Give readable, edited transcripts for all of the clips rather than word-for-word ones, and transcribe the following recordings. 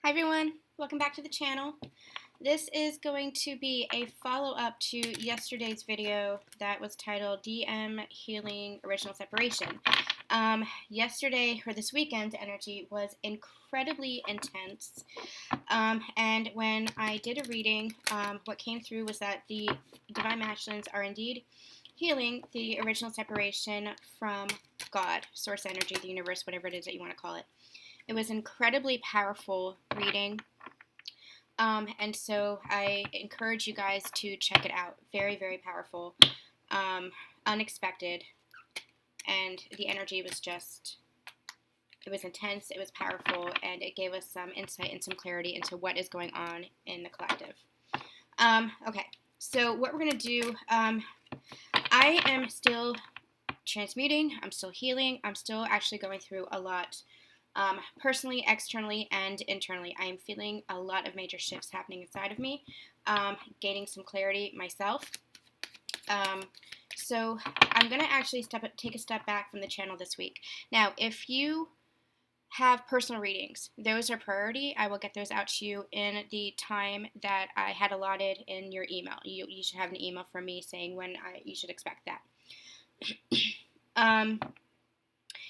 Hi everyone, welcome back to the channel. This is going to be a follow-up to yesterday's video that was titled DM Healing Original Separation. Yesterday, or this weekend, energy was incredibly intense, and when I did a reading, what came through was that the Divine Masculines are indeed healing the original separation from God, Source Energy, the universe, whatever it is that you want to call it. It was an incredibly powerful reading, and so I encourage you guys to check it out. Very, very powerful, unexpected, and the energy was it was intense, it was powerful, and it gave us some insight and some clarity into what is going on in the collective. Okay, so what we're going to do, I am still transmuting, I'm still healing, I'm still actually going through a lot. Personally, externally, and internally, I am feeling a lot of major shifts happening inside of me, gaining some clarity myself. So I'm going to actually take a step back from the channel this week. Now, if you have personal readings, those are priority. I will get those out to you in the time that I had allotted in your email. You should have an email from me saying when you should expect that.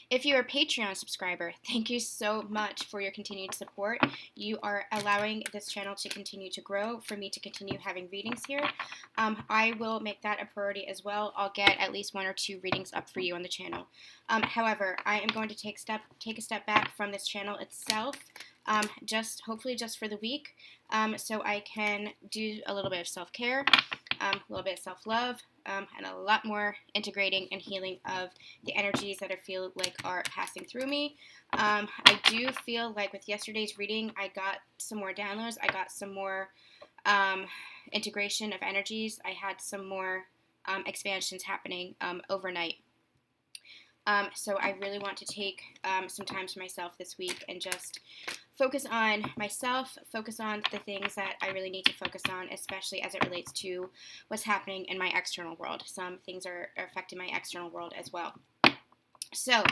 If you're a Patreon subscriber, thank you so much for your continued support. You are allowing this channel to continue to grow, for me to continue having readings here. I will make that a priority as well. I'll get at least 1 or 2 readings up for you on the channel. However, I am going to take a step back from this channel itself, hopefully just for the week, so I can do a little bit of self-care, a little bit of self-love, and a lot more integrating and healing of the energies that I feel like are passing through me. I do feel like with yesterday's reading, I got some more downloads. I got some more integration of energies. I had some more expansions happening overnight. So I really want to take some time for myself this week and just focus on myself, focus on the things that I really need to focus on, especially as it relates to what's happening in my external world. Some things are affecting my external world as well. So,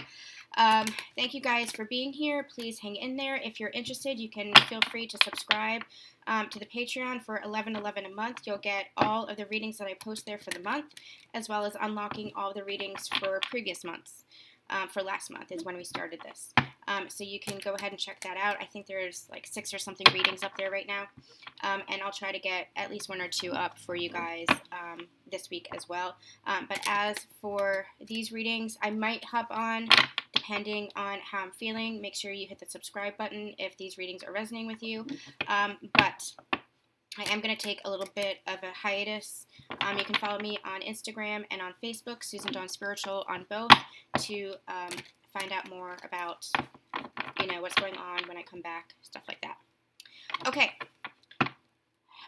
thank you guys for being here. Please hang in there. If you're interested, you can feel free to subscribe to the Patreon for $11.11 a month. You'll get all of the readings that I post there for the month, as well as unlocking all the readings for previous months. For last month is when we started this. So you can go ahead and check that out. I think there's like 6 or something readings up there right now. And I'll try to get at least 1 or 2 up for you guys this week as well. But as for these readings, I might hop on depending on how I'm feeling. Make sure you hit the subscribe button if these readings are resonating with you. But I am going to take a little bit of a hiatus. You can follow me on Instagram and on Facebook, Susan Dawn Spiritual on both, to find out more about, what's going on when I come back, stuff like that. Okay,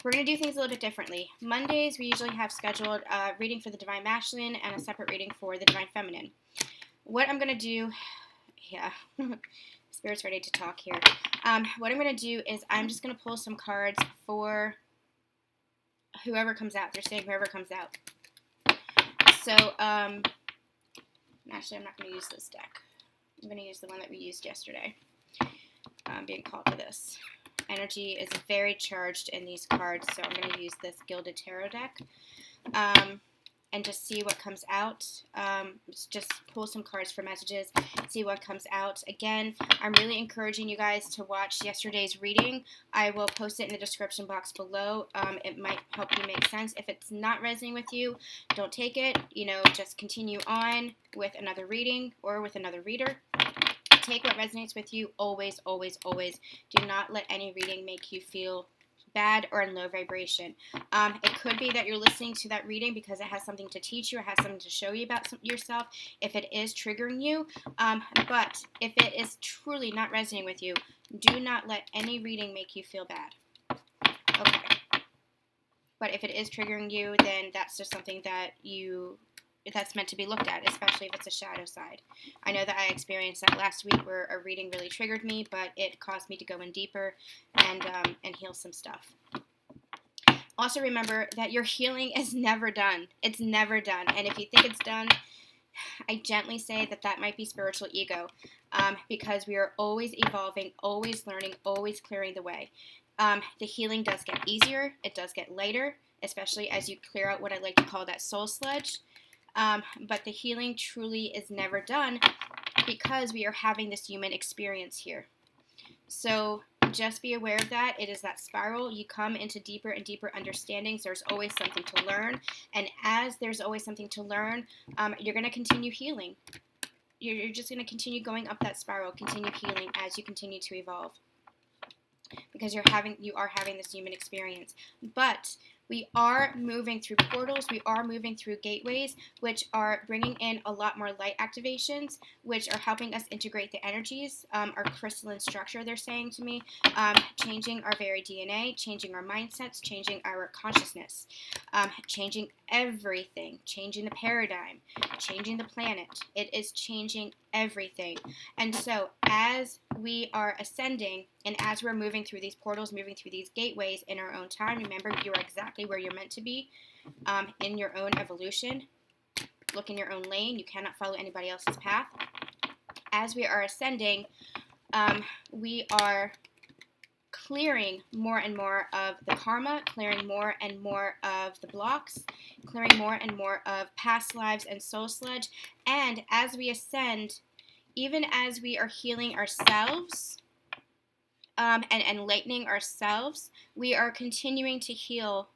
we're going to do things a little bit differently. Mondays, we usually have scheduled a reading for the Divine Masculine and a separate reading for the Divine Feminine. What I'm going to do, Spirit's ready to talk here. What I'm going to do is I'm just going to pull some cards for whoever comes out. They're saying whoever comes out. So, actually, I'm not going to use this deck. I'm going to use the one that we used yesterday. I'm being called to this. Energy is very charged in these cards, so I'm going to use this Gilded Tarot deck. And just see what comes out. Just pull some cards for messages, see what comes out. Again, I'm really encouraging you guys to watch yesterday's reading. I will post it in the description box below. It might help you make sense. If it's not resonating with you, don't take it. Just continue on with another reading or with another reader. Take what resonates with you. Always, always, always. Do not let any reading make you feel bad or in low vibration. It could be that you're listening to that reading because it has something to teach you or has something to show you about yourself if it is triggering you. But if it is truly not resonating with you, do not let any reading make you feel bad. Okay. But if it is triggering you, then that's just something that's meant to be looked at, especially if it's a shadow side. I know that I experienced that last week where a reading really triggered me, but it caused me to go in deeper and heal some stuff. Also remember that your healing is never done. It's never done. And if you think it's done, I gently say that that might be spiritual ego, because we are always evolving, always learning, always clearing the way. The healing does get easier. It does get lighter, especially as you clear out what I like to call that soul sludge. But the healing truly is never done because we are having this human experience here. So just be aware of that. It is that spiral. You come into deeper and deeper understandings. There's always something to learn. And as there's always something to learn, you're going to continue healing. You're just going to continue going up that spiral, continue healing as you continue to evolve. Because you are having this human experience. But we are moving through portals, we are moving through gateways, which are bringing in a lot more light activations, which are helping us integrate the energies, our crystalline structure, they're saying to me, changing our very DNA, changing our mindsets, changing our consciousness, changing everything, changing the paradigm, changing the planet. It is changing everything. And so as we are ascending and as we're moving through these portals, moving through these gateways in our own time, remember, you are exactly where you're meant to be, in your own evolution. Look in your own lane. You cannot follow anybody else's path. As we are ascending, we are clearing more and more of the karma, clearing more and more of the blocks, clearing more and more of past lives and soul sludge. And as we ascend, even as we are healing ourselves, and enlightening ourselves, we are continuing to heal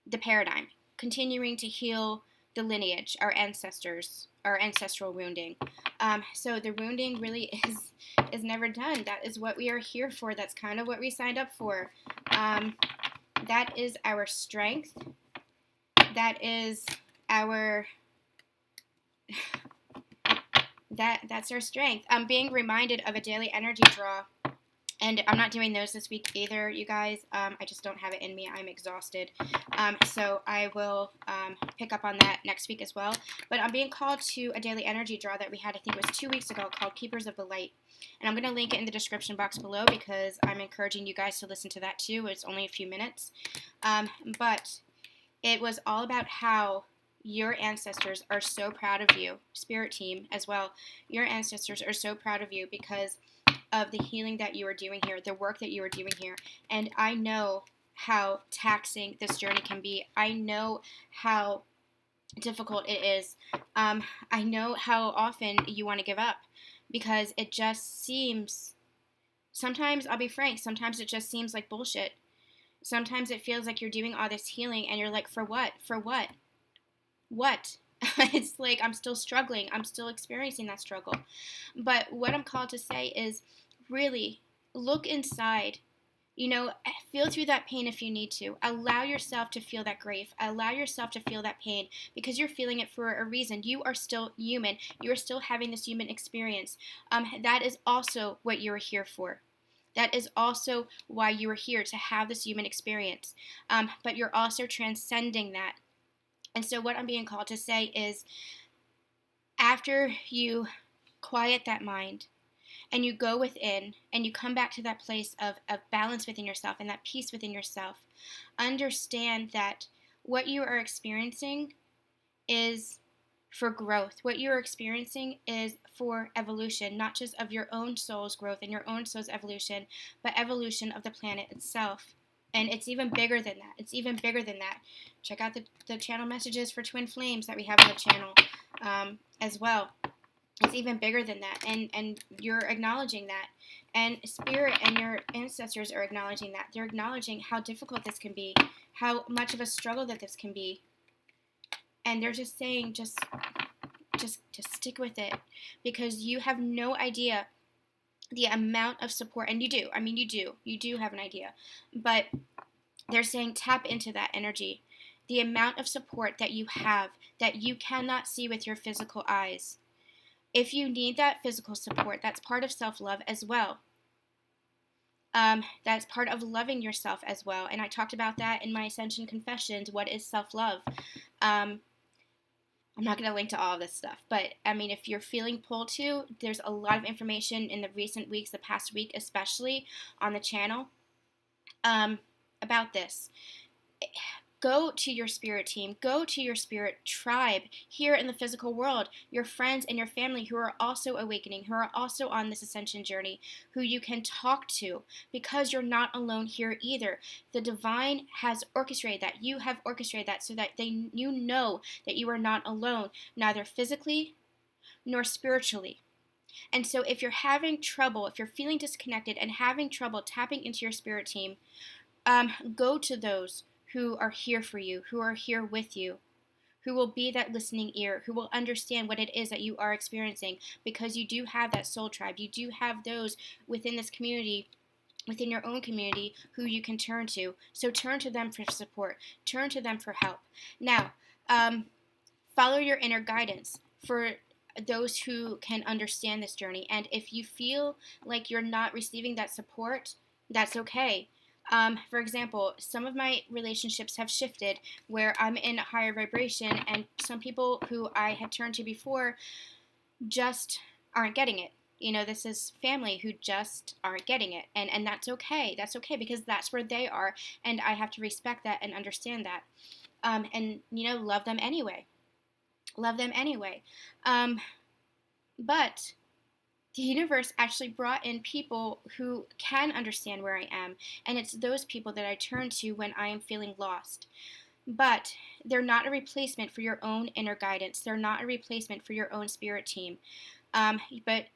the paradigm, continuing to heal the lineage, our ancestors, our ancestral wounding. So the wounding really is never done. That is what we are here for. That's kind of what we signed up for. That is our strength. That is our that's our strength. I'm being reminded of a daily energy draw. And I'm not doing those this week either, you guys. I just don't have it in me. I'm exhausted. So I will pick up on that next week as well. But I'm being called to a daily energy draw that we had, I think it was 2 weeks ago, called Keepers of the Light. And I'm going to link it in the description box below because I'm encouraging you guys to listen to that too. It's only a few minutes. But it was all about how your ancestors are so proud of you, Spirit Team as well. Your ancestors are so proud of you because of the healing that you are doing here, the work that you are doing here. And I know how taxing this journey can be. I know how difficult it is. I know how often you want to give up because it just seems, sometimes, I'll be frank, sometimes it just seems like bullshit. Sometimes it feels like you're doing all this healing and you're like, for what? For what? What? It's like I'm still struggling. I'm still experiencing that struggle. But what I'm called to say is really look inside. You know, feel through that pain if you need to. Allow yourself to feel that grief. Allow yourself to feel that pain because you're feeling it for a reason. You are still human. You are still having this human experience. That is also what you're here for. That is also why you are here, to have this human experience. But you're also transcending that. And so what I'm being called to say is after you quiet that mind and you go within and you come back to that place of balance within yourself and that peace within yourself, understand that what you are experiencing is for growth. What you are experiencing is for evolution, not just of your own soul's growth and your own soul's evolution, but evolution of the planet itself. And it's even bigger than that. It's even bigger than that. Check out the channel messages for Twin Flames that we have on the channel as well. It's even bigger than that. And you're acknowledging that. And Spirit and your ancestors are acknowledging that. They're acknowledging how difficult this can be, how much of a struggle that this can be. And they're just saying, just stick with it. Because you have no idea the amount of support, and you do. I mean, you do have an idea, but they're saying tap into that energy, the amount of support that you have that you cannot see with your physical eyes. If you need that physical support, that's part of self-love as well. That's part of loving yourself as well, and I talked about that in my Ascension Confessions. What is self-love? I'm not going to link to all of this stuff, but I mean, if you're feeling pulled to, there's a lot of information in the recent weeks, the past week especially, on the channel about this. Go to your spirit team. Go to your spirit tribe here in the physical world, your friends and your family who are also awakening, who are also on this ascension journey, who you can talk to, because you're not alone here either. The divine has orchestrated that. You have orchestrated that so that you know that you are not alone, neither physically nor spiritually. And so if you're having trouble, if you're feeling disconnected and having trouble tapping into your spirit team, go to those who are here for you, who are here with you, who will be that listening ear, who will understand what it is that you are experiencing, because you do have that soul tribe. You do have those within this community, within your own community, who you can turn to. So turn to them for support. Turn to them for help. Now, follow your inner guidance for those who can understand this journey. And if you feel like you're not receiving that support, that's okay. For example, some of my relationships have shifted where I'm in a higher vibration, and some people who I had turned to before just aren't getting it. This is family who just aren't getting it. And that's okay. That's okay, because that's where they are. And I have to respect that and understand that. And love them anyway. Love them anyway. But the universe actually brought in people who can understand where I am. And it's those people that I turn to when I am feeling lost. But they're not a replacement for your own inner guidance. They're not a replacement for your own spirit team. But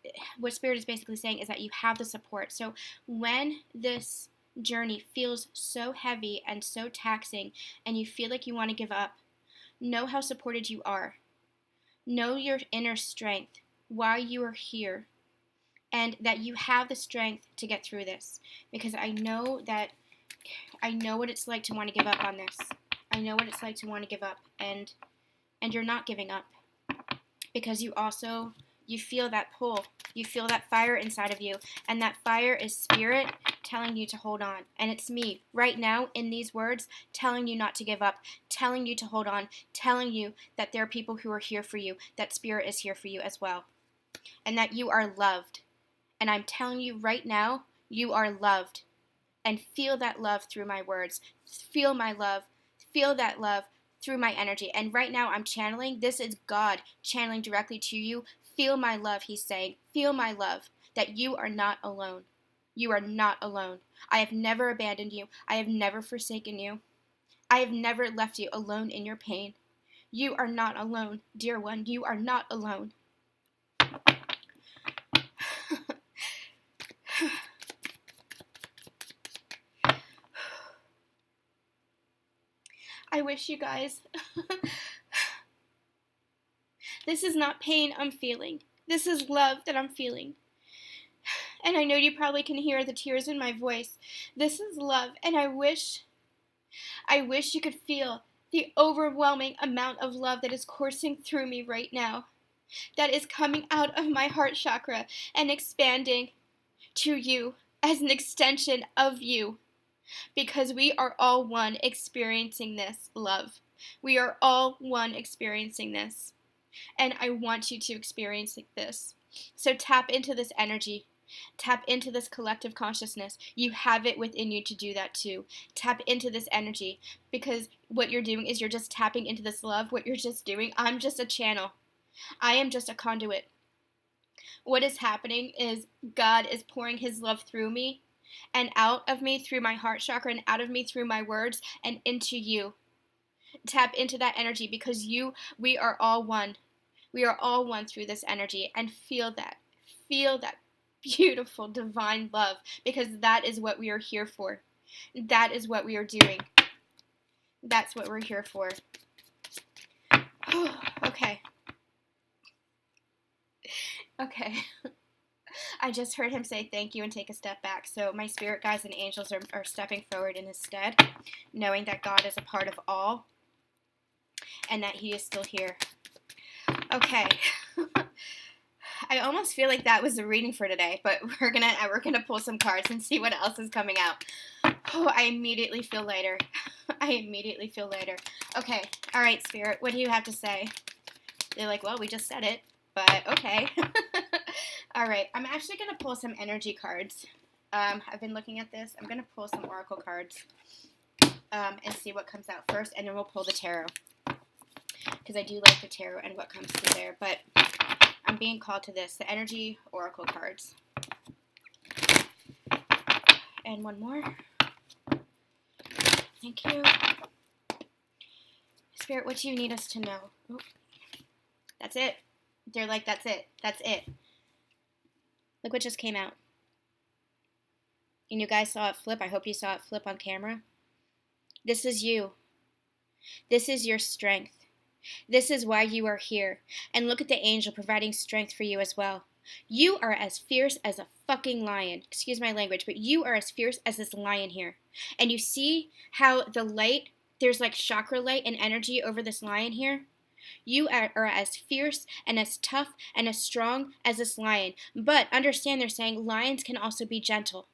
what Spirit is basically saying is that you have the support. So when this journey feels so heavy and so taxing, and you feel like you want to give up, know how supported you are. Know your inner strength, why you are here, and that you have the strength to get through this. Because I know what it's like to want to give up on this. I know what it's like to want to give up, and you're not giving up, because you feel that pull. You feel that fire inside of you, and that fire is Spirit telling you to hold on. And it's me right now in these words telling you not to give up, telling you to hold on, telling you that there are people who are here for you, that Spirit is here for you as well, and that you are loved. And I'm telling you right now, you are loved. And feel that love through my words. Feel my love. Feel that love through my energy. And right now I'm channeling. This is God channeling directly to you. Feel my love, he's saying. Feel my love. That you are not alone. You are not alone. I have never abandoned you. I have never forsaken you. I have never left you alone in your pain. You are not alone, dear one. You are not alone. I wish you guys... This is not pain I'm feeling. This is love that I'm feeling. And I know you probably can hear the tears in my voice. This is love, and I wish you could feel the overwhelming amount of love that is coursing through me right now, that is coming out of my heart chakra and expanding to you as an extension of you, because we are all one experiencing this love. We are all one experiencing this, and I want you to experience this. So tap into this energy. Tap into this collective consciousness. You have it within you to do that too. Tap into this energy, because what you're doing is you're just tapping into this love. What you're just doing, I'm just a channel. I am just a conduit. What is happening is God is pouring his love through me and out of me through my heart chakra and out of me through my words and into you. Tap into that energy, because we are all one. We are all one through this energy, and feel that. Feel that beautiful divine love, because that is what we are here for. That is what we are doing. That's what we're here for. Okay. Okay. I just heard him say thank you and take a step back. So my spirit guides and angels are stepping forward in his stead, knowing that God is a part of all and that he is still here. Okay. I almost feel like that was the reading for today, but we're gonna pull some cards and see what else is coming out. Oh, I immediately feel lighter. I immediately feel lighter. Okay. All right, Spirit. What do you have to say? They're like, well, we just said it, but okay. All right. I'm actually gonna pull some energy cards. I've been looking at this. I'm gonna pull some oracle cards. and see what comes out first, and then we'll pull the tarot. Because I do like the tarot and what comes through there. But I'm being called to this, the energy oracle cards. And one more. Thank you. Spirit, what do you need us to know? Oop. That's it. They're like, that's it. That's it. Look what just came out. And you guys saw it flip. I hope you saw it flip on camera. This is you. This is your strength. This is why you are here. And look at the angel providing strength for you as well. You are as fierce as a fucking lion. Excuse my language, but you are as fierce as this lion here. And you see how the light, there's like chakra light and energy over this lion here? You are as fierce and as tough and as strong as this lion. But understand, they're saying lions can also be gentle.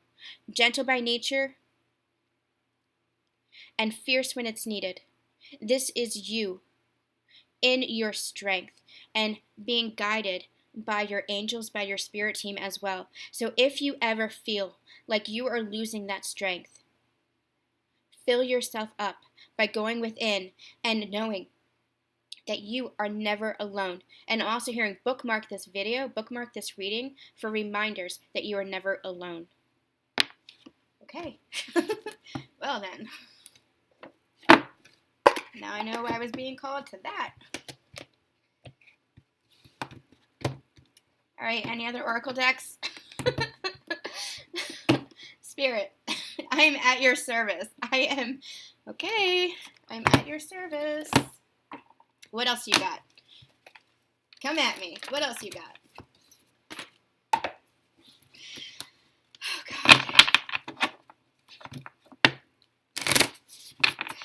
Gentle by nature and fierce when it's needed. This is you in your strength and being guided by your angels, by your spirit team as well. So if you ever feel like you are losing that strength, fill yourself up by going within and knowing that you are never alone. And also hearing, bookmark this video, bookmark this reading for reminders that you are never alone. Okay. Well then. Now I know I was being called to that. All right, any other oracle decks? Spirit, I am at your service. I'm at your service. What else you got? Come at me. What else you got? Oh, God.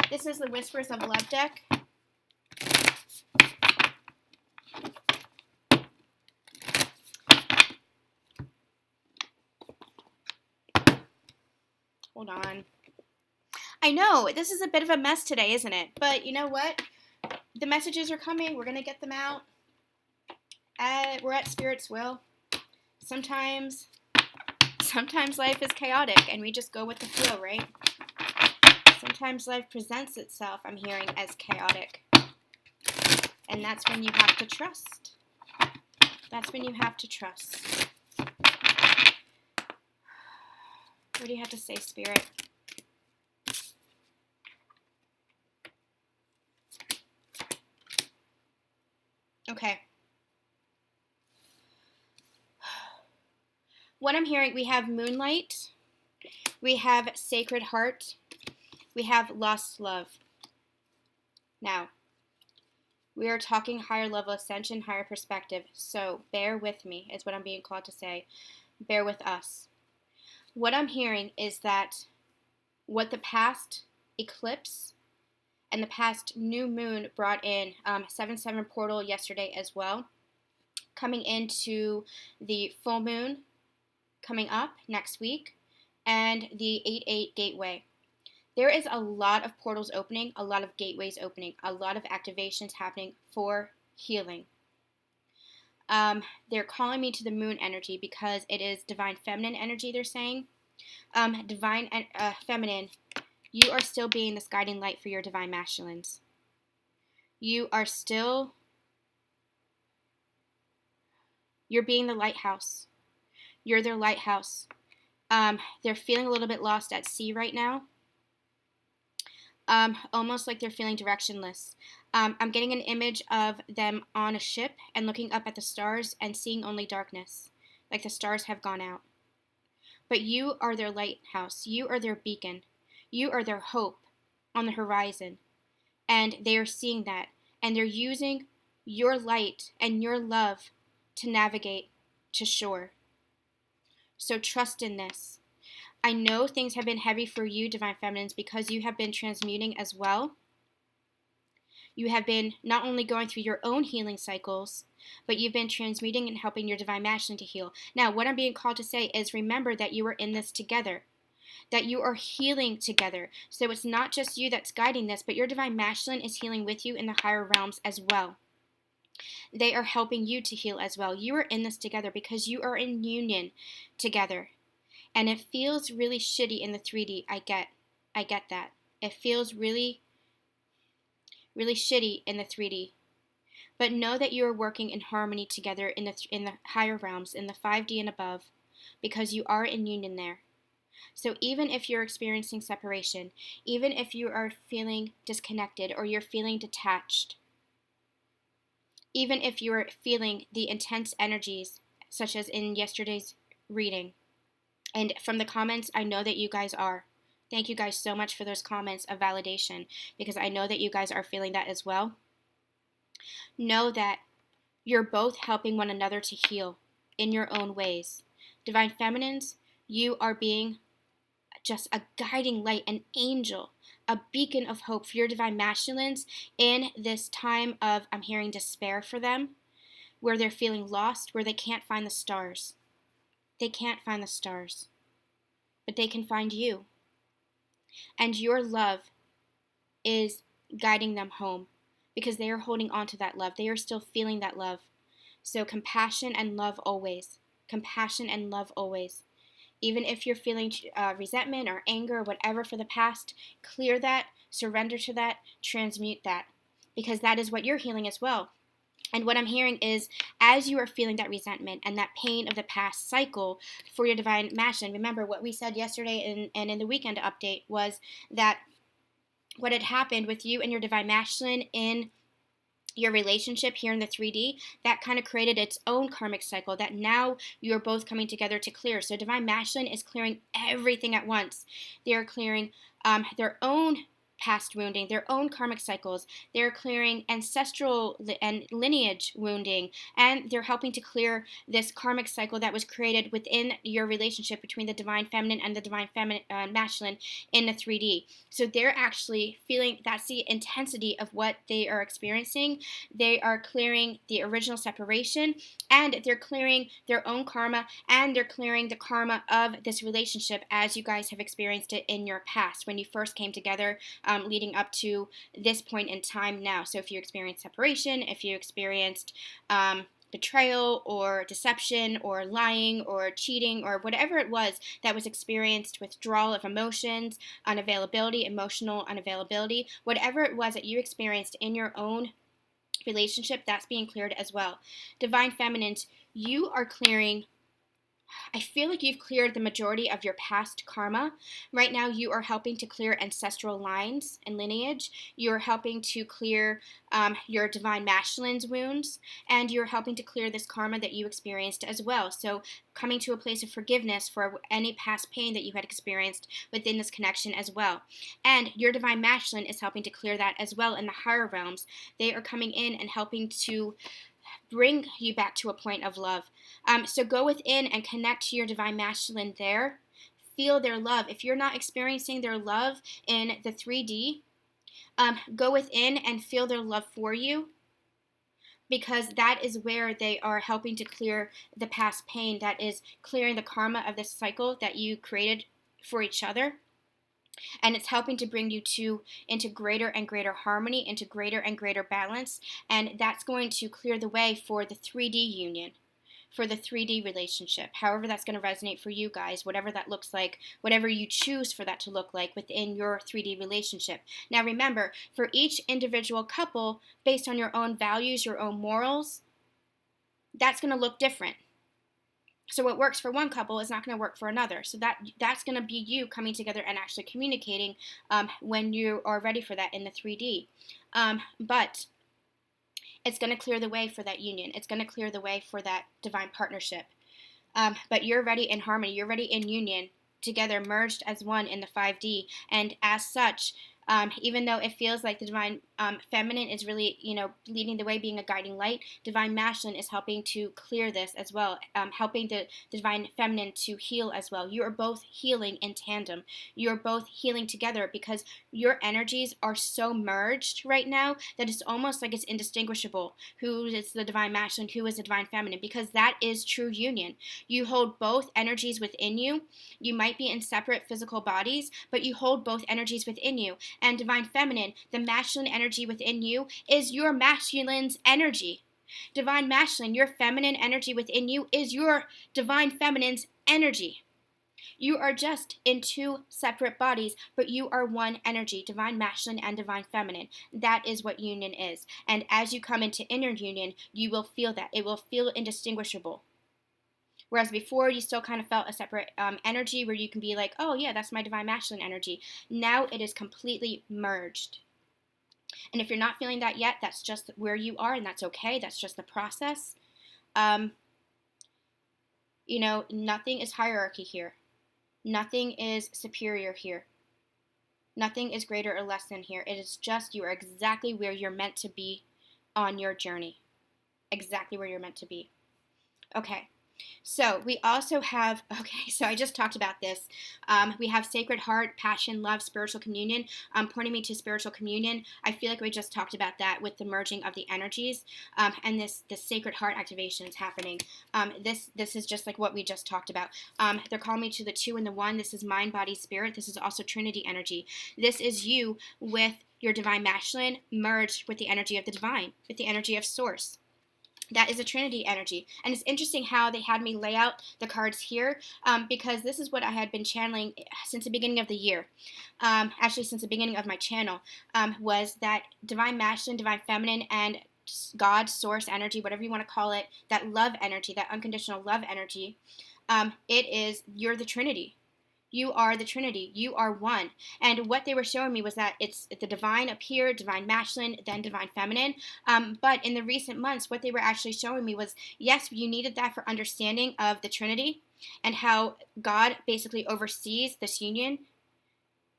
This is the Whispers of Love deck. Hold on. I know, this is a bit of a mess today, isn't it? But you know what? The messages are coming. We're going to get them out. We're at Spirit's will. Sometimes life is chaotic and we just go with the flow, right? Sometimes life presents itself, I'm hearing, as chaotic. And that's when you have to trust. That's when you have to trust. What do you have to say, Spirit? Okay. What I'm hearing, we have Moonlight, we have Sacred Heart, we have Lost Love. Now, we are talking higher level ascension, higher perspective, so bear with me, is what I'm being called to say. Bear with us. What I'm hearing is that what the past eclipse and the past new moon brought in, 7/7 portal yesterday as well, coming into the full moon coming up next week, and the 8/8 gateway. There is a lot of portals opening, a lot of gateways opening, a lot of activations happening for healing. They're calling me to the moon energy because it is divine feminine energy, they're saying. Divine feminine, you are still being this guiding light for your divine masculines. You're being the lighthouse. You're their lighthouse. They're feeling a little bit lost at sea right now. Almost like they're feeling directionless. I'm getting an image of them on a ship and looking up at the stars and seeing only darkness, like the stars have gone out. But you are their lighthouse. You are their beacon. You are their hope on the horizon. And they are seeing that. And they're using your light and your love to navigate to shore. So trust in this. I know things have been heavy for you, Divine Feminines, because you have been transmuting as well. You have been not only going through your own healing cycles, but you've been transmuting and helping your Divine Masculine to heal. Now, what I'm being called to say is remember that you are in this together, that you are healing together. So it's not just you that's guiding this, but your Divine Masculine is healing with you in the higher realms as well. They are helping you to heal as well. You are in this together because you are in union together. And it feels really shitty in the 3D. I get that. It feels really, really shitty in the 3D. But know that you are working in harmony together in the higher realms, in the 5D and above, because you are in union there. So even if you're experiencing separation, even if you are feeling disconnected or you're feeling detached, even if you're feeling the intense energies, such as in yesterday's reading, and from the comments, I know that you guys are. Thank you guys so much for those comments of validation, because I know that you guys are feeling that as well. Know that you're both helping one another to heal in your own ways. Divine Feminines, you are being just a guiding light, an angel, a beacon of hope for your Divine Masculines in this time of, I'm hearing, despair for them, where they're feeling lost, where they can't find the stars. They can't find the stars, but they can find you. And your love is guiding them home, because they are holding on to that love. They are still feeling that love. So compassion and love always. Compassion and love always. Even if you're feeling resentment or anger or whatever for the past, clear that, surrender to that, transmute that, because that is what you're healing as well. And what I'm hearing is, as you are feeling that resentment and that pain of the past cycle for your Divine Masculine, remember what we said yesterday and in the weekend update was that what had happened with you and your Divine Masculine in your relationship here in the 3D, that kind of created its own karmic cycle that now you're both coming together to clear. So Divine Masculine is clearing everything at once. They're clearing their own past wounding, their own karmic cycles. They're clearing ancestral and lineage wounding, and they're helping to clear this karmic cycle that was created within your relationship between the Divine Feminine and the Divine Masculine in the 3D. So they're actually feeling, that's the intensity of what they are experiencing. They are clearing the original separation, and they're clearing their own karma, and they're clearing the karma of this relationship as you guys have experienced it in your past when you first came together, leading up to this point in time now. So if you experienced separation, if you experienced betrayal or deception or lying or cheating or whatever it was that was experienced, withdrawal of emotions, unavailability, emotional unavailability, whatever it was that you experienced in your own relationship, that's being cleared as well. Divine Feminines, you are clearing, I feel like you've cleared the majority of your past karma. Right now, you are helping to clear ancestral lines and lineage. You're helping to clear your Divine Masculine's wounds, and you're helping to clear this karma that you experienced as well. So coming to a place of forgiveness for any past pain that you had experienced within this connection as well. And your Divine Masculine is helping to clear that as well in the higher realms. They are coming in and helping to bring you back to a point of love. So go within and connect to your Divine Masculine there. Feel their love. If you're not experiencing their love in the 3D, go within and feel their love for you, because that is where they are helping to clear the past pain, that is clearing the karma of this cycle that you created for each other. And it's helping to bring you into greater and greater harmony, into greater and greater balance. And that's going to clear the way for the 3D union, for the 3D relationship. However that's going to resonate for you guys, whatever that looks like, whatever you choose for that to look like within your 3D relationship. Now remember, for each individual couple, based on your own values, your own morals, that's going to look different. So what works for one couple is not going to work for another. So that's going to be you coming together and actually communicating when you are ready for that in the 3D. But it's going to clear the way for that union. It's going to clear the way for that divine partnership. But you're ready in harmony. You're ready in union, together, merged as one in the 5D. And as such, even though it feels like the Divine Feminine is really, leading the way, being a guiding light, Divine Masculine is helping to clear this as well, helping the Divine Feminine to heal as well. You are both healing in tandem. You are both healing together, because your energies are so merged right now that it's almost like it's indistinguishable who is the Divine Masculine, who is the Divine Feminine, because that is true union. You hold both energies within you. You might be in separate physical bodies, but you hold both energies within you. And Divine Feminine, the masculine energy within you, is your masculine's energy. Divine Masculine, your feminine energy within you, is your Divine Feminine's energy. You are just in two separate bodies, but you are one energy, divine masculine and divine feminine. That is what union is. And as you come into inner union, you will feel that. It will feel indistinguishable. Whereas before, you still kind of felt a separate energy where you can be like, oh, yeah, that's my divine masculine energy. Now it is completely merged. And if you're not feeling that yet, that's just where you are, and that's okay. That's just the process. Nothing is hierarchy here. Nothing is superior here. Nothing is greater or less than here. It is just you are exactly where you're meant to be on your journey. Exactly where you're meant to be. Okay. So we also have, so I just talked about this. We have Sacred Heart, Passion, Love, Spiritual Communion, pointing me to spiritual communion. I feel like we just talked about that with the merging of the energies, and this Sacred Heart activation is happening. This is just like what we just talked about. They're calling me to the 2 and the 1. This is mind, body, spirit. This is also Trinity energy. This is you with your divine masculine merged with the energy of the divine, with the energy of source. That is a Trinity energy. And it's interesting how they had me lay out the cards here, because this is what I had been channeling since the beginning of the year. Actually, since the beginning of my channel, was that divine masculine, divine feminine, and God, source energy, whatever you want to call it, that love energy, that unconditional love energy. You're the Trinity. You are the Trinity. You are one. And what they were showing me was that it's the divine up here, divine masculine, then divine feminine. But in the recent months, what they were actually showing me was, yes, you needed that for understanding of the Trinity and how God basically oversees this union.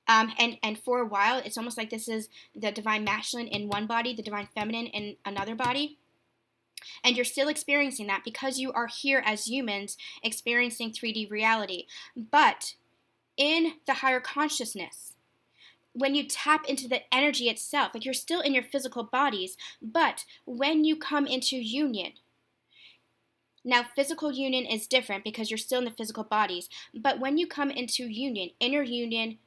And for a while, it's almost like this is the divine masculine in one body, the divine feminine in another body. And you're still experiencing that because you are here as humans experiencing 3D reality. But in the higher consciousness, when you tap into the energy itself, like you're still in your physical bodies, but when you come into union, now physical union is different because you're still in the physical bodies, but when you come into union, inner union,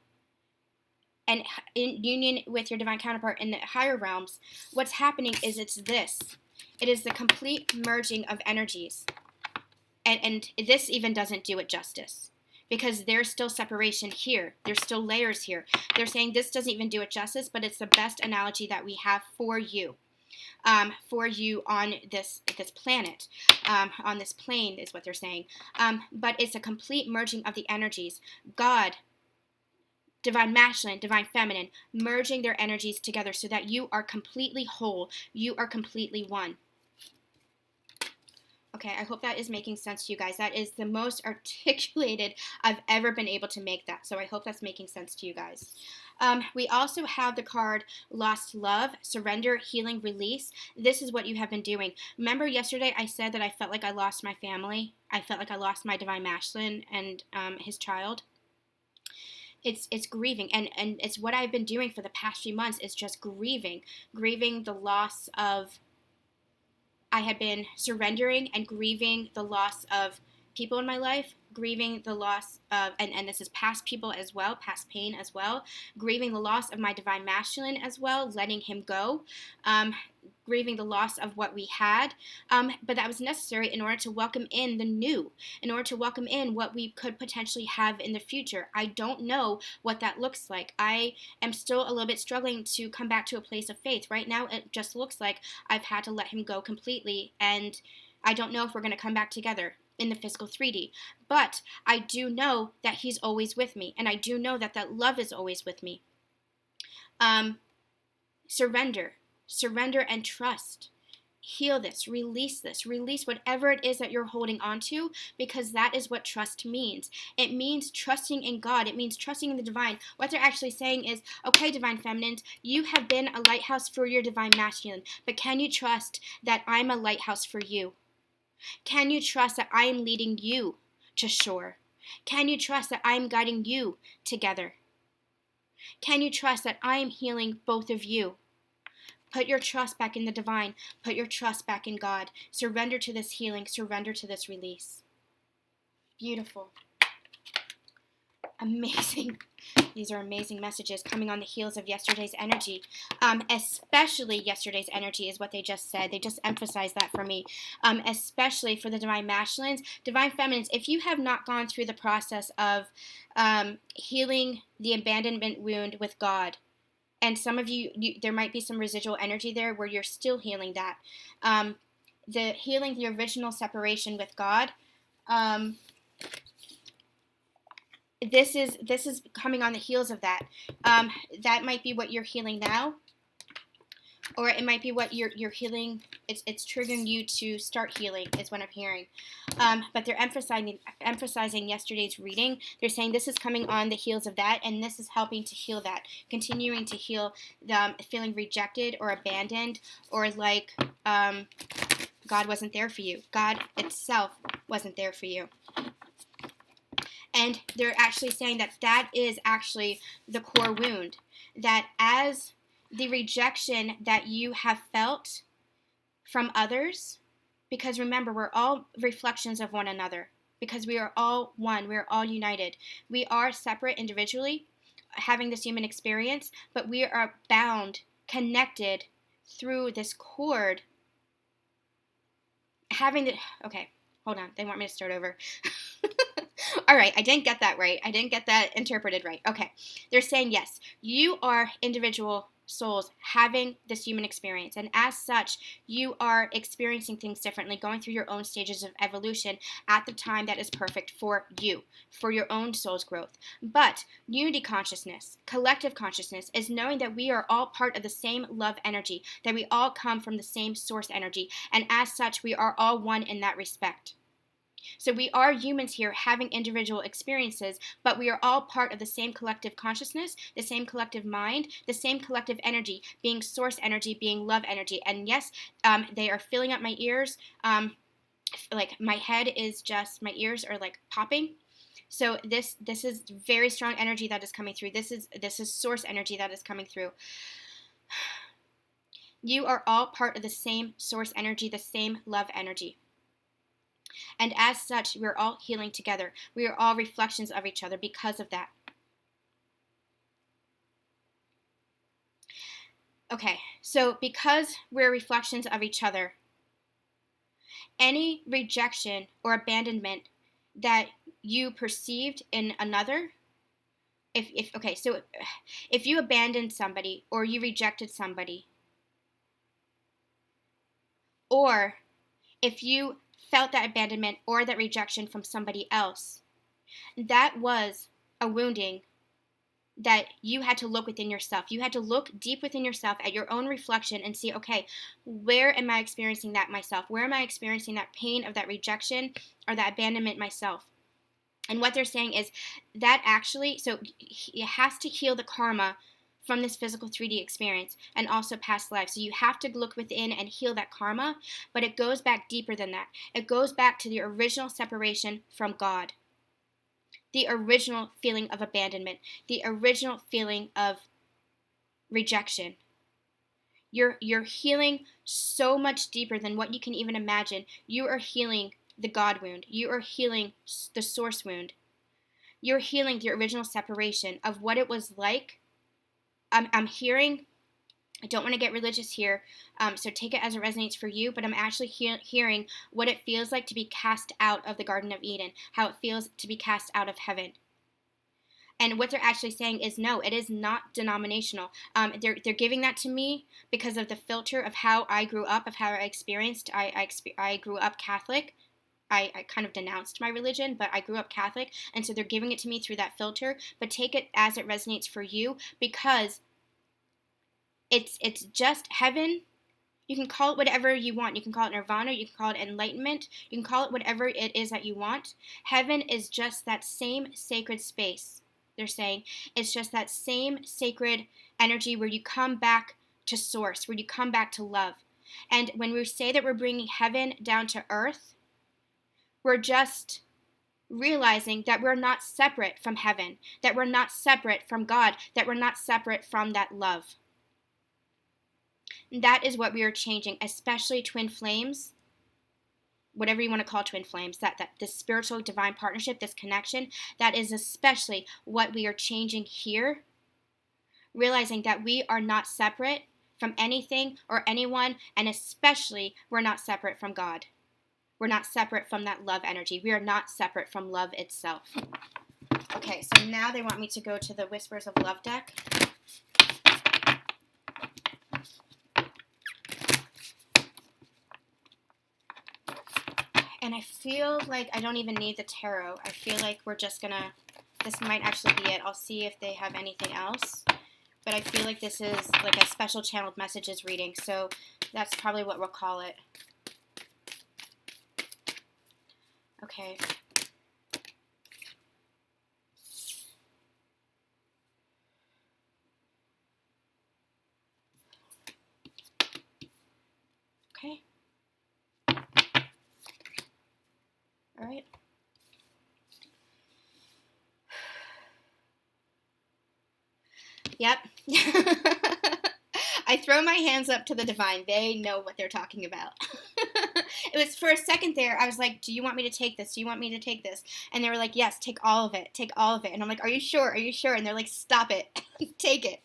and in union with your divine counterpart in the higher realms, what's happening is it is the complete merging of energies. And this even doesn't do it justice, because there's still separation here. There's still layers here. They're saying this doesn't even do it justice, but it's the best analogy that we have for you on this planet, on this plane is what they're saying. But it's a complete merging of the energies. God, divine masculine, divine feminine, merging their energies together so that you are completely whole. You are completely one. Okay, I hope that is making sense to you guys. That is the most articulated I've ever been able to make that. So I hope that's making sense to you guys. We also have the card Lost Love, Surrender, Healing, Release. This is what you have been doing. Remember yesterday I said that I felt like I lost my family? I felt like I lost my divine masculine and his child. It's grieving, and it's what I've been doing for the past few months is just grieving the loss of, I had been surrendering and grieving the loss of people in my life, grieving the loss of, and this is past people as well, past pain as well, grieving the loss of my divine masculine as well, letting him go, grieving the loss of what we had, but that was necessary in order to welcome in the new, in order to welcome in what we could potentially have in the future. I don't know what that looks like. I am still a little bit struggling to come back to a place of faith. Right now, it just looks like I've had to let him go completely, and I don't know if we're going to come back together in the physical 3D, but I do know that he's always with me, and I do know that that love is always with me. Surrender and trust. Heal this, release whatever it is that you're holding on to, because that is what trust means. It means trusting in God. It means trusting in the divine. What they're actually saying is, okay, divine feminines, you have been a lighthouse for your divine masculine, but can you trust that I'm a lighthouse for you? Can you trust that I am leading you to shore? Can you trust that I am guiding you together? Can you trust that I am healing both of you? Put your trust back in the divine. Put your trust back in God. Surrender to this healing. Surrender to this release. Beautiful. Amazing. These are amazing messages coming on the heels of yesterday's energy. Especially yesterday's energy is what they just said. They just emphasized that for me. Especially for the divine masculines, divine feminines. If you have not gone through the process of healing the abandonment wound with God, and some of you, there might be some residual energy there where you're still healing that. The healing the original separation with God. This is coming on the heels of that. That might be what you're healing now, or it might be what you're healing. It's triggering you to start healing, is what I'm hearing. But they're emphasizing yesterday's reading. They're saying this is coming on the heels of that, and this is helping to heal that, continuing to heal feeling rejected or abandoned, or like God wasn't there for you. God itself wasn't there for you. And they're actually saying that that is actually the core wound. That as the rejection that you have felt from others, because remember, we're all reflections of one another, because we are all one, we are all united. We are separate individually, having this human experience, but we are bound, connected through this cord. Okay, hold on, they want me to start over. All right, I didn't get that right. I didn't get that interpreted right. Okay, they're saying yes, you are individual souls having this human experience, and as such, you are experiencing things differently, going through your own stages of evolution at the time that is perfect for you, for your own soul's growth. But unity consciousness, collective consciousness, is knowing that we are all part of the same love energy, that we all come from the same source energy, and as such, we are all one in that respect. So we are humans here having individual experiences, but we are all part of the same collective consciousness, the same collective mind, the same collective energy, being source energy, being love energy. And yes, they are filling up my ears. Like my head is just, my ears are like popping. So this is very strong energy that is coming through. This is source energy that is coming through. You are all part of the same source energy, the same love energy. And as such, we're all healing together. We are all reflections of each other because of that. Okay, so because we're reflections of each other, any rejection or abandonment that you perceived in another, if you abandoned somebody or you rejected somebody, or if you felt that abandonment or that rejection from somebody else, that was a wounding that you had to look within yourself. You had to look deep within yourself at your own reflection and see, okay, where am I experiencing that myself? Where am I experiencing that pain of that rejection or that abandonment myself? And what they're saying is that actually, so it has to heal the karma from this physical 3D experience and also past lives. So you have to look within and heal that karma, but it goes back deeper than that. It goes back to the original separation from God, the original feeling of abandonment, the original feeling of rejection. You're healing so much deeper than what you can even imagine. You are healing the God wound. You are healing the source wound. You're healing the original separation of what it was like. I'm hearing, I don't want to get religious here, so take it as it resonates for you, but I'm actually hearing what it feels like to be cast out of the Garden of Eden, how it feels to be cast out of heaven. And what they're actually saying is, no, it is not denominational. They're giving that to me because of the filter of how I grew up, of how I experienced. I grew up Catholic. I kind of denounced my religion, but I grew up Catholic, and so they're giving it to me through that filter. But take it as it resonates for you, because it's just heaven. You can call it whatever you want. You can call it nirvana. You can call it enlightenment. You can call it whatever it is that you want. Heaven is just that same sacred space. They're saying it's just that same sacred energy where you come back to source, where you come back to love. And when we say that we're bringing heaven down to earth, we're just realizing that we're not separate from heaven, that we're not separate from God, that we're not separate from that love. And that is what we are changing, especially twin flames. whatever you want to call twin flames, that this spiritual divine partnership, this connection, that is especially what we are changing here, realizing that we are not separate from anything or anyone, and especially we're not separate from God. We're not separate from that love energy. We are not separate from love itself. Okay, so now they want me to go to the Whispers of Love deck. And I feel like I don't even need the tarot. I feel like we're just gonna, this might actually be it. I'll see if they have anything else. But I feel like this is like a special channeled messages reading. So that's probably what we'll call it. Okay. Okay. All right. Yep. I throw my hands up to the divine. They know what they're talking about. It was for a second there, I was like, do you want me to take this? Do you want me to take this? And they were like, yes, take all of it. Take all of it. And I'm like, are you sure? Are you sure? And they're like, stop it. Take it.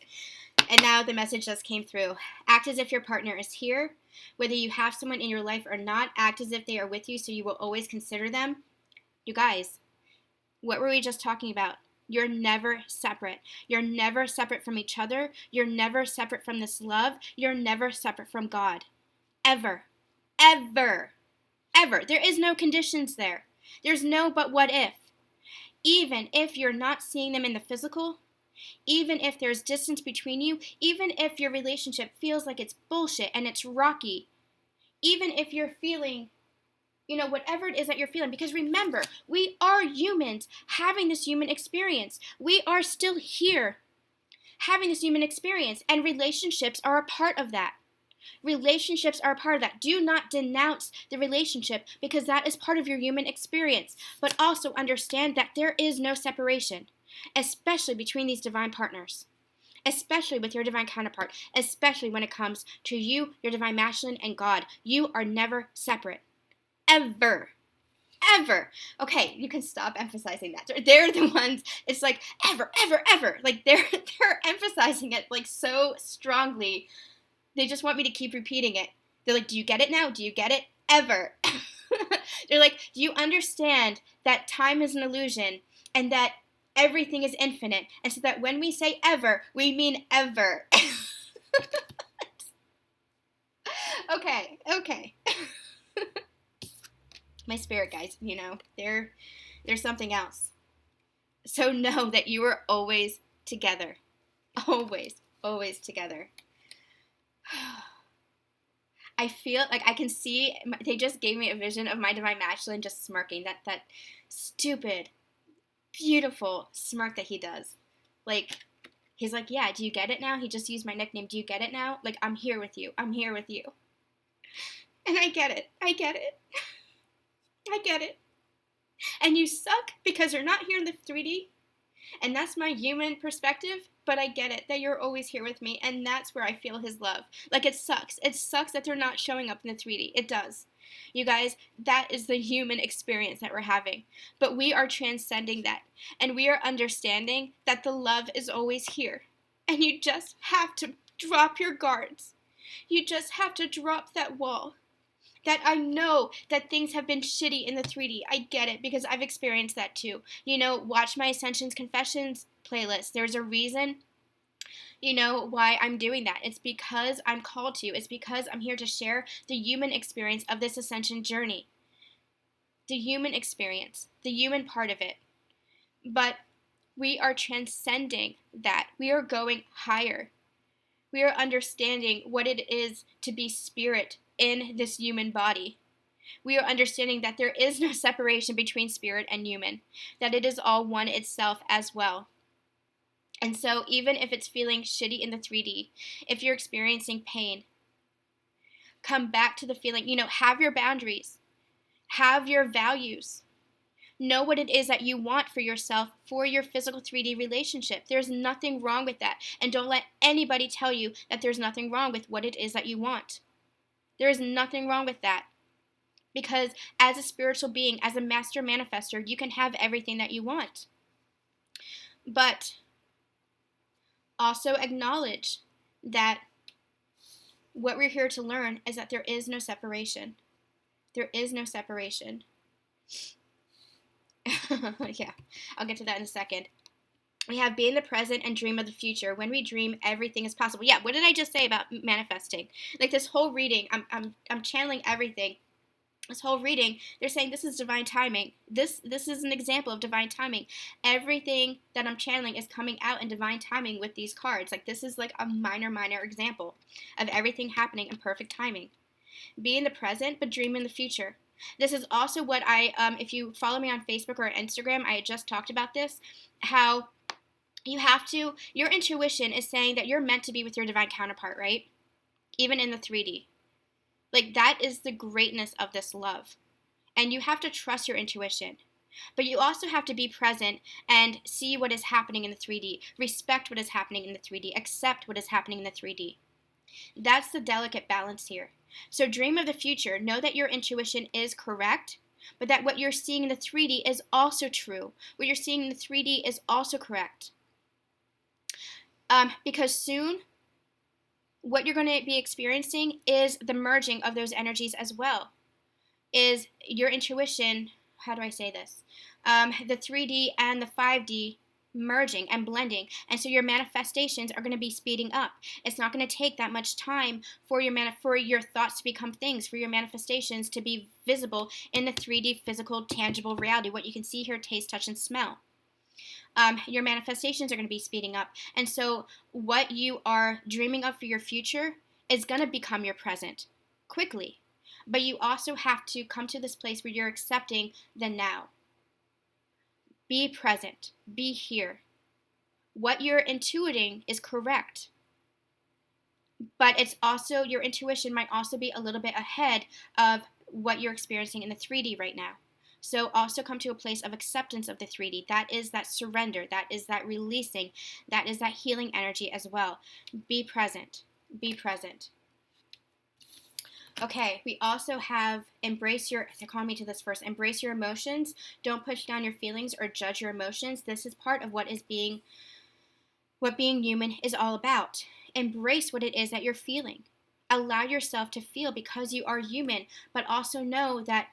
And now the message just came through. Act as if your partner is here. Whether you have someone in your life or not, act as if they are with you so you will always consider them. You guys, what were we just talking about? You're never separate. You're never separate from each other. You're never separate from this love. You're never separate from God. Ever. Ever. Ever. There is no conditions there. There's no but what if. Even if you're not seeing them in the physical, even if there's distance between you, even if your relationship feels like it's bullshit and it's rocky, even if you're feeling, whatever it is that you're feeling, because remember, we are humans having this human experience. We are still here having this human experience, and relationships are a part of that. Relationships are a part of that. Do not denounce the relationship because that is part of your human experience, but also understand that there is no separation, especially between these divine partners, especially with your divine counterpart, especially when it comes to you, your divine masculine, and God. You are never separate. Ever. Ever. Okay, you can stop emphasizing that. They're the ones, it's like, ever, ever, ever. Like, they're emphasizing it, like, so strongly. They just want me to keep repeating it. They're like, do you get it now? Do you get it? Ever. They're like, do you understand that time is an illusion and that everything is infinite? And so that when we say ever, we mean ever. Okay. My spirit guides, they're something else. So know that you are always together. Always, always together. I feel like I can see, they just gave me a vision of my divine masculine just smirking, that stupid, beautiful smirk that he does. Like, he's like, yeah, do you get it now? He just used my nickname, do you get it now? Like, I'm here with you. I'm here with you. And I get it. I get it. I get it. And you suck because you're not here in the 3D. And that's my human perspective, but I get it, that you're always here with me, and that's where I feel his love. Like, it sucks. It sucks that they're not showing up in the 3D. It does. You guys, that is the human experience that we're having. But we are transcending that, and we are understanding that the love is always here. And you just have to drop your guards. You just have to drop that wall. That I know that things have been shitty in the 3D. I get it because I've experienced that too. Watch my Ascensions Confessions playlist. There's a reason, why I'm doing that. It's because I'm called to. It's because I'm here to share the human experience of this ascension journey. The human experience. The human part of it. But we are transcending that. We are going higher. We are understanding what it is to be spirit in this human body. We are understanding that there is no separation between spirit and human, that it is all one itself as well. And so even if it's feeling shitty in the 3D, if you're experiencing pain, come back to the feeling, have your boundaries, have your values. Know what it is that you want for yourself, for your physical 3D relationship. There's nothing wrong with that. And don't let anybody tell you that there's nothing wrong with what it is that you want. There is nothing wrong with that. Because as a spiritual being, as a master manifester, you can have everything that you want. But also acknowledge that what we're here to learn is that there is no separation. There is no separation. Yeah, I'll get to that in a second. We have be in the present and dream of the future. When we dream, everything is possible. Yeah, what did I just say about manifesting? Like this whole reading, I'm channeling everything. This whole reading, they're saying this is divine timing. This is an example of divine timing. Everything that I'm channeling is coming out in divine timing with these cards. Like this is like a minor example of everything happening in perfect timing. Be in the present, but dream in the future. This is also what if you follow me on Facebook or Instagram, I had just talked about this, how your intuition is saying that you're meant to be with your divine counterpart, right? Even in the 3D. Like that is the greatness of this love. And you have to trust your intuition. But you also have to be present and see what is happening in the 3D. Respect what is happening in the 3D. Accept what is happening in the 3D. That's the delicate balance here. So dream of the future. Know that your intuition is correct, but that what you're seeing in the 3D is also true. What you're seeing in the 3D is also correct. Because soon, what you're going to be experiencing is the merging of those energies as well. Is your intuition, how do I say this? The 3D and the 5D merging and blending. And so your manifestations are going to be speeding up. It's not going to take that much time for your thoughts to become things, for your manifestations to be visible in the 3D physical, tangible reality, what you can see, hear, taste, touch, and smell. Your manifestations are going to be speeding up. And so what you are dreaming of for your future is going to become your present quickly. But you also have to come to this place where you're accepting the now. Be present. Be here. What you're intuiting is correct. But it's also, your intuition might also be a little bit ahead of what you're experiencing in the 3D right now. So also come to a place of acceptance of the 3D. That is that surrender. That is that releasing. That is that healing energy as well. Be present. Be present. Okay, we also have they're calling me to this first, embrace your emotions. Don't push down your feelings or judge your emotions. This is part of what being human is all about. Embrace what it is that you're feeling. Allow yourself to feel because you are human, but also know that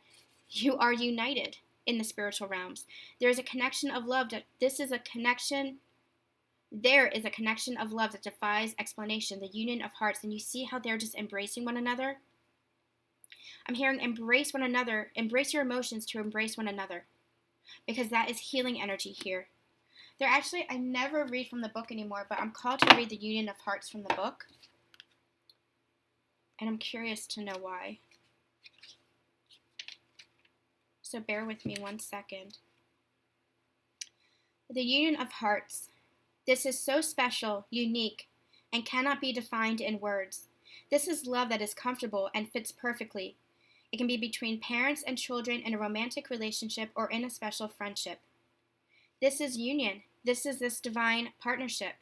you are united in the spiritual realms. There is a connection of love there is a connection of love that defies explanation, the union of hearts. And you see how they're just embracing one another? I'm hearing embrace one another, embrace your emotions to embrace one another, because that is healing energy here. I never read from the book anymore, but I'm called to read the union of hearts from the book. And I'm curious to know why. So bear with me 1 second. The union of hearts. This is so special, unique, and cannot be defined in words. This is love that is comfortable and fits perfectly. It can be between parents and children in a romantic relationship or in a special friendship. This is union. This is this divine partnership.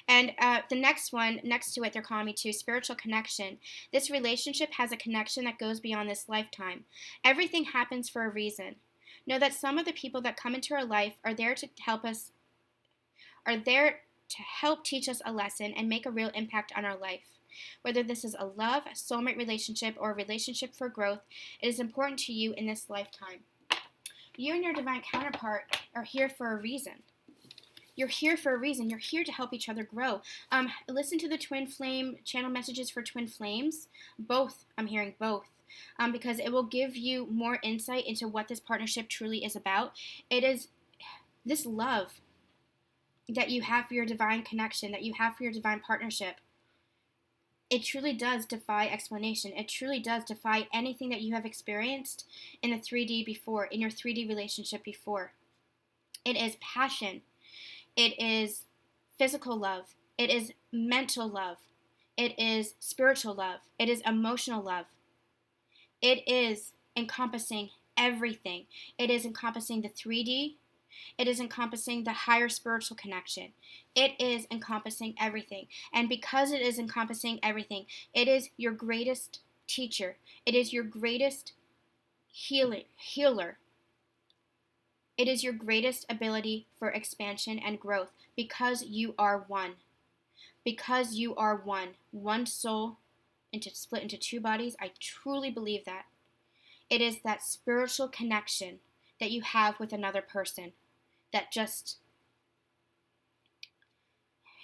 And the next one, next to it, they're calling me to spiritual connection. This relationship has a connection that goes beyond this lifetime. Everything happens for a reason. Know that some of the people that come into our life are there to help teach us a lesson and make a real impact on our life. Whether this is a love, a soulmate relationship, or a relationship for growth, it is important to you in this lifetime. You and your divine counterpart are here for a reason. You're here for a reason. You're here to help each other grow. Listen to the twin flame channel messages for twin flames. Both. I'm hearing both. Because it will give you more insight into what this partnership truly is about. It is this love that you have for your divine connection, that you have for your divine partnership. It truly does defy explanation. It truly does defy anything that you have experienced in the 3D before, in your 3D relationship before. It is passion. It is physical love. It is mental love. It is spiritual love. It is emotional love. It is encompassing everything. It is encompassing the 3D. It is encompassing the higher spiritual connection. It is encompassing everything. And because it is encompassing everything, it is your greatest teacher. It is your greatest healer. It is your greatest ability for expansion and growth because you are one. Because you are one. One soul split into two bodies. I truly believe that. It is that spiritual connection that you have with another person that just,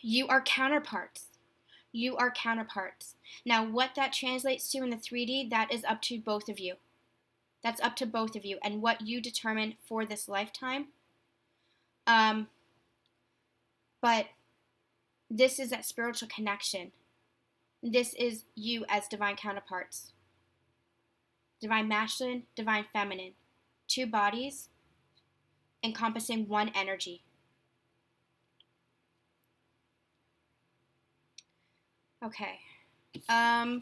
you are counterparts. You are counterparts. Now, what that translates to in the 3D, that is up to both of you. That's up to both of you and what you determine for this lifetime. But this is that spiritual connection. This is you as divine counterparts. Divine masculine, divine feminine. Two bodies encompassing one energy. Okay. I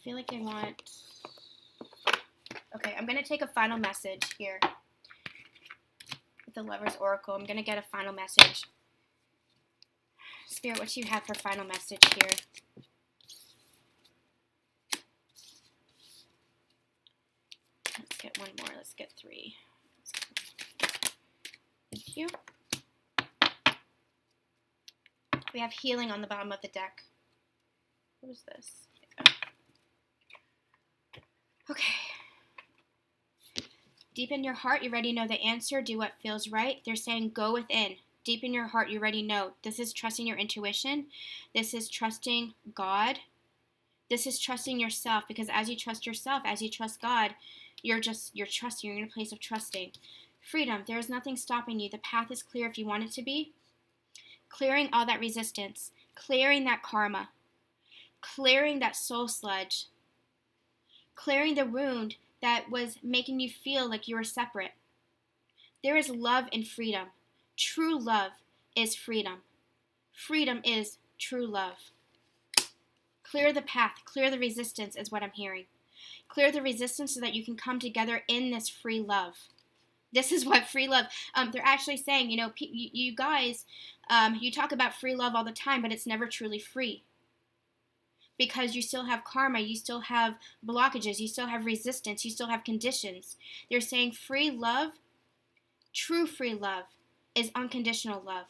feel like I want... Okay, I'm going to take a final message here. With the Lover's Oracle, I'm going to get a final message. Spirit, what do you have for final message here? Let's get one more. Let's get three. Thank you. We have healing on the bottom of the deck. What is this? Okay. Deep in your heart, you already know the answer. Do what feels right. They're saying go within. Deep in your heart, you already know. This is trusting your intuition. This is trusting God. This is trusting yourself, because as you trust yourself, as you trust God, you're trusting. You're in a place of trusting. Freedom. There is nothing stopping you. The path is clear if you want it to be. Clearing all that resistance. Clearing that karma. Clearing that soul sludge. Clearing the wound that was making you feel like you were separate. There is love in freedom. True love is freedom. Freedom is true love. Clear the path, clear the resistance is what I'm hearing. Clear the resistance so that you can come together in this free love. This is what free love, they're actually saying, you guys, you talk about free love all the time, but it's never truly free. Because you still have karma, you still have blockages, you still have resistance, you still have conditions. They're saying free love, true free love, is unconditional love.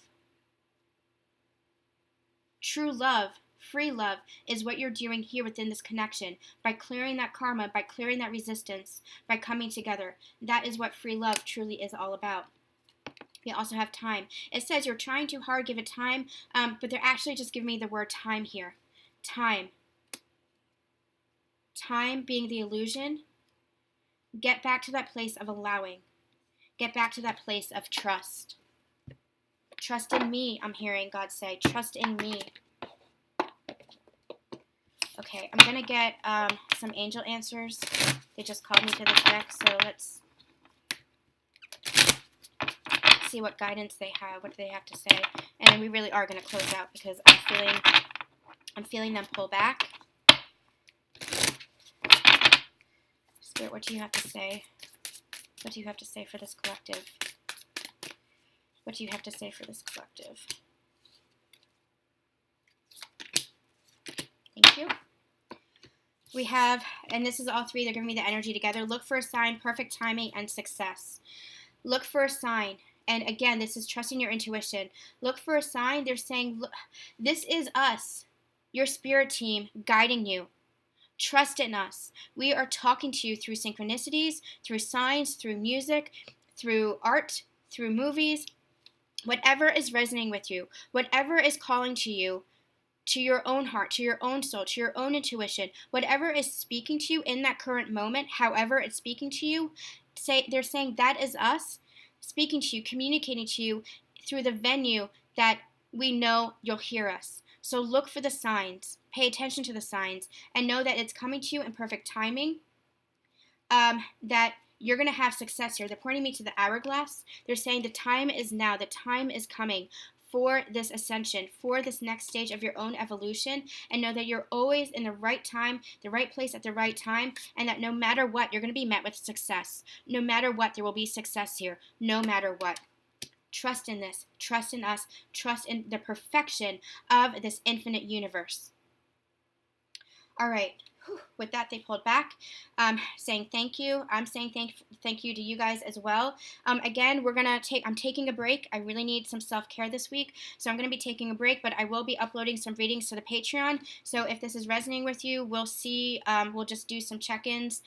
True love, free love, is what you're doing here within this connection. By clearing that karma, by clearing that resistance, by coming together. That is what free love truly is all about. We also have time. It says you're trying too hard, give it time, but they're actually just giving me the word time here. Time. Time being the illusion. Get back to that place of allowing. Get back to that place of trust. Trust in me, I'm hearing God say. Trust in me. Okay, I'm going to get some angel answers. They just called me to this deck, so let's see what guidance they have, what they have to say. And then we really are going to close out because I'm feeling them pull back. Spirit, what do you have to say? What do you have to say for this collective? What do you have to say for this collective? Thank you. We have, and this is all three, they're giving me the energy together. Look for a sign, perfect timing, and success. Look for a sign. And again, this is trusting your intuition. Look for a sign. They're saying, look, this is us, your spirit team, guiding you. Trust in us. We are talking to you through synchronicities, through signs, through music, through art, through movies. Whatever is resonating with you, whatever is calling to you, to your own heart, to your own soul, to your own intuition, whatever is speaking to you in that current moment, however it's speaking to you, they're saying that is us speaking to you, communicating to you through the venue that we know you'll hear us. So look for the signs, pay attention to the signs, and know that it's coming to you in perfect timing, that you're going to have success here. They're pointing me to the hourglass. They're saying the time is now. The time is coming for this ascension, for this next stage of your own evolution, and know that you're always in the right time, the right place at the right time, and that no matter what, you're going to be met with success. No matter what, there will be success here, no matter what. Trust in this, trust in us, trust in the perfection of this infinite universe. All right. With that, they pulled back, saying thank you. I'm saying thank you to you guys as well. Again, I'm taking a break. I really need some self-care this week, so I'm going to be taking a break, but I will be uploading some readings to the Patreon. So if this is resonating with you, we'll see. We'll just do some check-ins,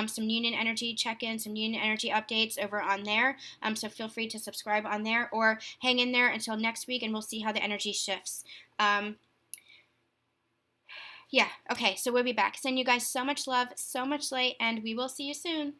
some union energy check-ins, some union energy updates over on there. So feel free to subscribe on there or hang in there until next week, and we'll see how the energy shifts. Yeah, okay, so we'll be back. Send you guys so much love, so much light, and we will see you soon.